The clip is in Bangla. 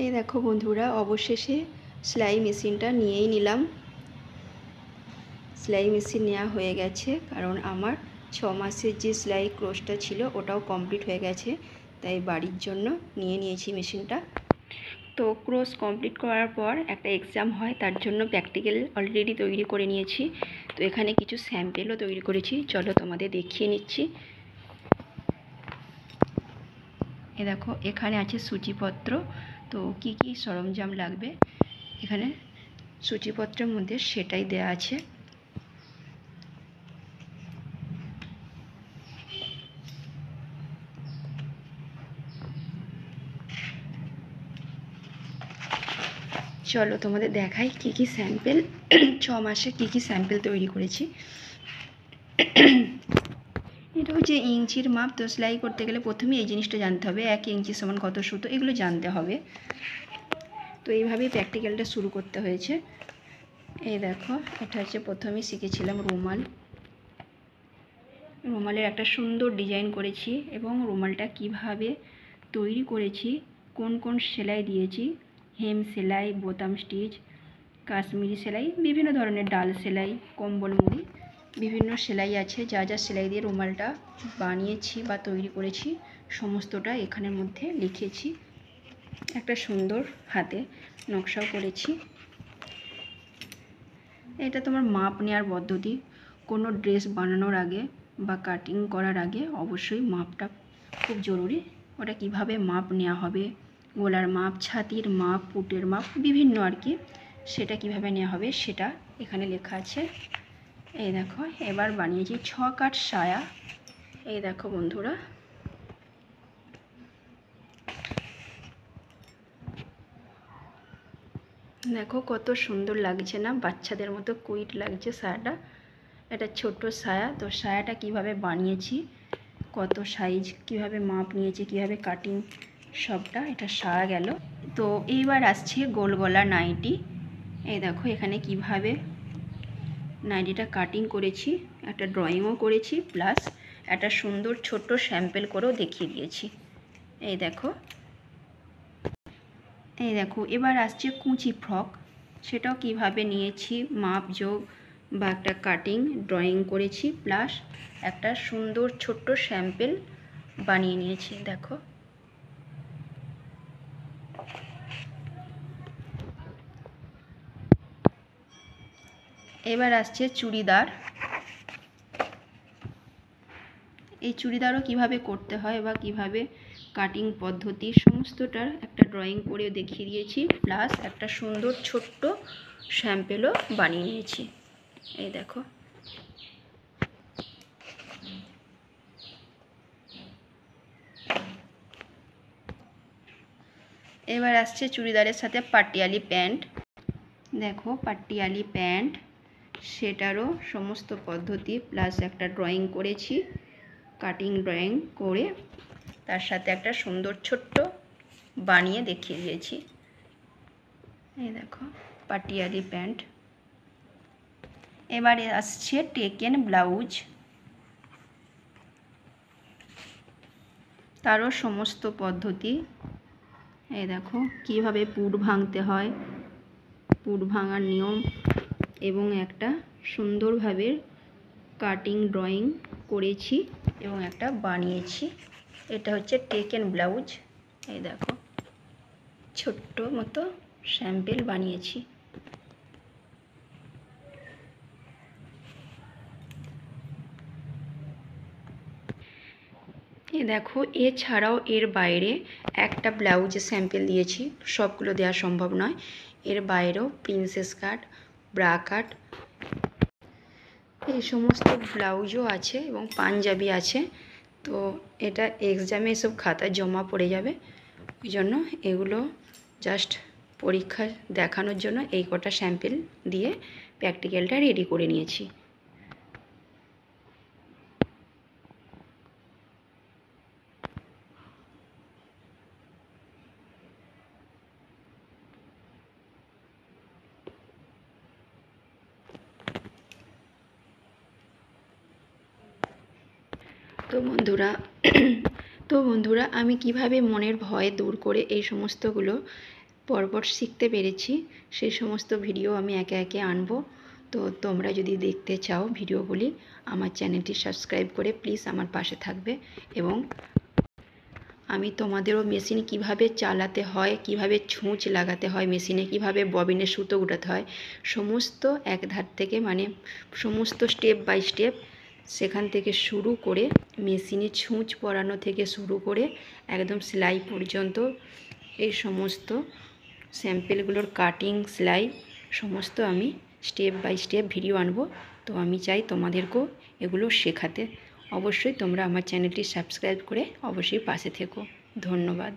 এই দেখো বন্ধুরা, অবশেষে সেলাই মেশিনটা নিয়েই নিলাম। সেলাই মেশিন নেওয়া হয়ে গেছে, কারণ আমার 6 মাসের যে সেলাই কোর্সটা ছিল ওটাও কমপ্লিট হয়ে গেছে, তাই বাড়ির জন্য নিয়ে নিয়েছি মেশিনটা। তো কোর্স কমপ্লিট করার পর একটা এক্সাম হয়, তার জন্য প্র্যাকটিক্যাল অলরেডি তৈরি করে নিয়েছি। তো এখানে কিছু স্যাম্পেলও তৈরি করেছি, চলো তোমাদের দেখিয়ে নিচ্ছি। এ দেখো, এখানে আছে সূচিপত্র। তো কি কি সরঞ্জাম লাগবে এখানে সূচিপত্রের মধ্যে সেটাই দেয়া আছে। চলো তোমাদের দেখাই কি কি স্যাম্পেল 6 মাসে কি কি স্যাম্পেল তৈরি করেছি। এটা হচ্ছে ইঞ্চির মাপ। তো সেলাই করতে গেলে প্রথমেই এই জিনিসটা জানতে হবে, 1 ইঞ্চি সমান কত সুতো, এগুলো জানতে হবে। তো এইভাবেই প্র্যাকটিক্যালটা শুরু করতে হয়েছে। এই দেখো, এটা হচ্ছে প্রথমেই শিখেছিলাম রুমাল। রুমালের একটা সুন্দর ডিজাইন করেছি, এবং রুমালটা কিভাবে তৈরি করেছি, কোন কোন সেলাই দিয়েছি, হেম সেলাই, বোতাম স্টিচ, কাশ্মীরি সেলাই, বিভিন্ন ধরনের ডাল সেলাই, কম্বল মুড়ি, বিভিন্ন সেলাই আছে। যা যা সেলাই দিয়ে রুমালটা বানিয়েছি বা তৈরি করেছি সমস্তটা এখানের মধ্যে লিখেছি। একটা সুন্দর হাতে নকশাও করেছি। এটা তোমার মাপ নেওয়ার পদ্ধতি। কোনো ড্রেস বানানোর আগে বা কাটিং করার আগে অবশ্যই মাপটা খুব জরুরি। ওটা কিভাবে মাপ নেওয়া হবে, গলার মাপ, ছাতির মাপ, পুটের মাপ, বিভিন্ন আর কি, সেটা কিভাবে নেওয়া হবে সেটা এখানে লেখা আছে। এই দেখো, এবার বানিয়েছি 6 কাঠ সায়া। এই দেখো বন্ধুরা, দেখো কত সুন্দর লাগছে না, বাচ্চাদের মতো কুইট লাগছে সায়াটা। এটা ছোট সায়া। তো সায়াটা কিভাবে বানিয়েছি, কত সাইজ, কিভাবে মাপ নিয়েছি, কিভাবে কাটিং, সবটা এটা সায়া গেল। তো এইবার আসছে গোল গলা নাইটি। এই দেখো এখানে কিভাবে নাইটিটা কাটিং করেছি, একটা ড্রয়িংও করেছি, প্লাস একটা সুন্দর ছোট্ট স্যাম্পল করেও দেখিয়ে দিয়েছি। এই দেখো, এই দেখো এবার আসছে কুঁচি ফ্রক। সেটাও কিভাবে নিয়েছি, মাপ যোগ বা একটা কাটিং ড্রয়িং করেছি, প্লাস একটা সুন্দর ছোট্ট স্যাম্পল বানিয়ে নিয়েছি। দেখো, এবার আসছে চুড়িদার। এই চুড়িদারও কিভাবে করতে হয় বা কিভাবে কাটিং পদ্ধতি সমস্তটার একটা ড্রয়িং করে দেখিয়ে দিয়েছি, প্লাস একটা সুন্দর ছোট্ট স্যাম্পেলও বানিয়ে নিয়েছি। এই দেখো, এবার আসছে চুড়িদারের সাথে পাটিয়ালি প্যান্ট। দেখো, পাটিয়ালি প্যান্ট, সেটারও সমস্ত পদ্ধতি প্লাস একটা ড্রয়িং করেছি, কাটিং ড্রয়িং করে তার সাথে একটা সুন্দর ছোট্ট বানিয়ে দেখিয়ে দিয়েছি। এই দেখো, পাটিয়ালি প্যান্ট। এবারে আসছে টেকেন ব্লাউজ। তারও সমস্ত পদ্ধতি। এই দেখো কিভাবে পুট ভাঙতে হয়, পুট ভাঙার নিয়ম, এবং একটা সুন্দরভাবে কাটিং ড্রয়িং করেছি এবং একটা বানিয়েছি। এটা হচ্ছে টেকেন ব্লাউজ। এই দেখো, ছোট্ট মতো স্যাম্পল বানিয়েছি। এ দেখো, এছাড়াও এর বাইরে একটা ব্লাউজের স্যাম্পল দিয়েছি, সবগুলো দেওয়া সম্ভব নয়। এর বাইরেও প্রিন্সেস কাট, ব্রা কাট, এই সমস্ত ব্লাউজও আছে এবং পাঞ্জাবি আছে। তো এটা এক্সামে এসব খাতা জমা পড়ে যাবে, ওই জন্য এগুলো জাস্ট পরীক্ষা দেখানোর জন্য এই কটা স্যাম্পল দিয়ে প্র্যাকটিক্যালটা রেডি করে নিয়েছি। তো বন্ধুরা আমি কিভাবে মনের ভয় দূর করে এই সমস্তগুলো পর্বত শিখতে পেরেছি সেই সমস্ত ভিডিও আমি একে একে আনবো। তো তোমরা যদি দেখতে চাও ভিডিওগুলি, আমার চ্যানেলটি সাবস্ক্রাইব করে প্লিজ আমার পাশে থাকবে। এবং আমি তোমাদেরও মেশিন কিভাবে চালাতে হয়, কিভাবে ছুঁচ লাগাতে হয় মেশিনে, কিভাবে ববিনে সুতো উঠাতে হয়, সমস্ত এক ধার থেকে মানে সমস্ত স্টেপ বাই স্টেপ সেখান থেকে শুরু করে মেশিনে ছুঁচ পরানো থেকে শুরু করে একদম সেলাই পর্যন্ত এই সমস্ত স্যাম্পেলগুলোর কাটিং সেলাই সমস্ত আমি স্টেপ বাই স্টেপ ভিডিও আনবো। তো আমি চাই তোমাদেরকেও এগুলো শেখাতে। অবশ্যই তোমরা আমার চ্যানেলটি সাবস্ক্রাইব করে অবশ্যই পাশে থেকো। ধন্যবাদ।